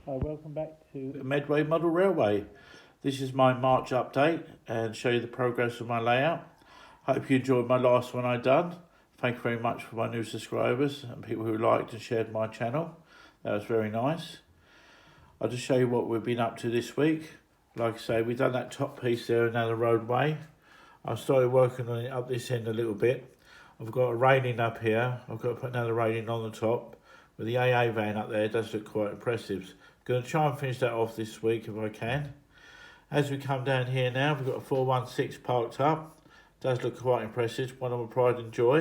Welcome back to Medway Model Railway. This is my March update and show you the progress of my layout. Hope you enjoyed my last one I done. Thank you very much for my new subscribers and people who liked and shared my channel. That was very nice. I'll just show you what we've been up to this week. Like I say, we've done that top piece there, another roadway. I've started working on it up this end a little bit. I've got a railing up here. I've got to put another railing on the top. With the AA van up there, it does look quite impressive. Going to try and finish that off this week if I can. As we come down here now, we've got a 416 parked up. Does look quite impressive, one of my pride and joy.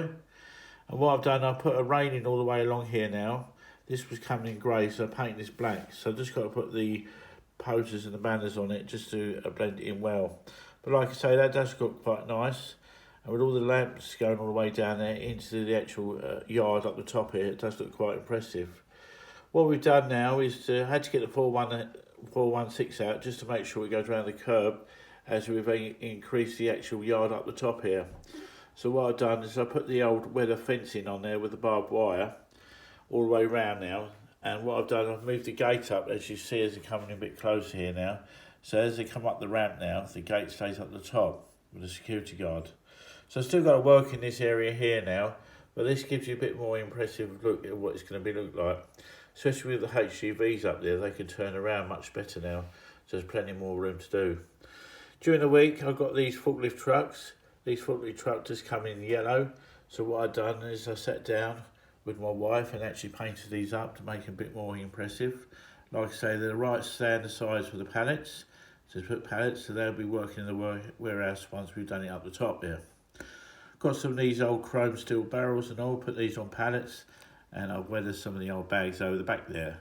And what I've done, I've put a railing all the way along here now. This was coming in grey, so I painted this black. So I've just got to put the posters and the banners on it just to blend it in well. But like I say, that does look quite nice. And with all the lamps going all the way down there into the actual yard up the top here, it does look quite impressive. What we've done now is had to get the 416 out just to make sure it goes around the curb as we've increased the actual yard up the top here. So what I've done is I put the old weather fencing on there with the barbed wire all the way around now. And what I've done, I've moved the gate up, as you see, as they're coming a bit closer here now. So as they come up the ramp now, the gate stays up the top with a security guard. So I've still got to work in this area here now, but this gives you a bit more impressive look at what it's going to look like. Especially with the HGVs up there, they can turn around much better now. So there's plenty more room to do. During the week, I've got these forklift trucks. These forklift trucks just come in yellow. So what I've done is I sat down with my wife and actually painted these up to make them a bit more impressive. Like I say, they're the right standard size for the pallets. So to put pallets, so they'll be working in the warehouse once we've done it up the top there. Got some of these old chrome steel barrels and all, put these on pallets, and I'll weather some of the old bags over the back there.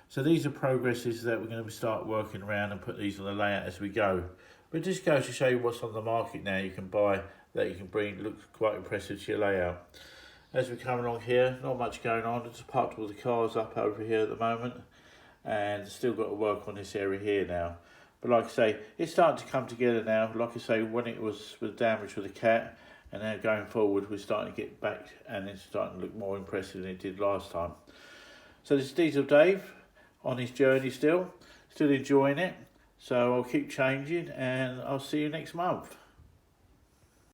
So these are progresses that we're going to start working around and put these on the layout as we go. But it just goes to show you what's on the market now you can buy that you can bring, looks quite impressive to your layout. As we come along here, not much going on, just parked all the cars up over here at the moment, and still got to work on this area here now. But like I say, it's starting to come together now. Like I say, when it was with damage with the cat, and now going forward, we're starting to get back and it's starting to look more impressive than it did last time. So this is Diesel Dave on his journey still enjoying it. So I'll keep changing and I'll see you next month.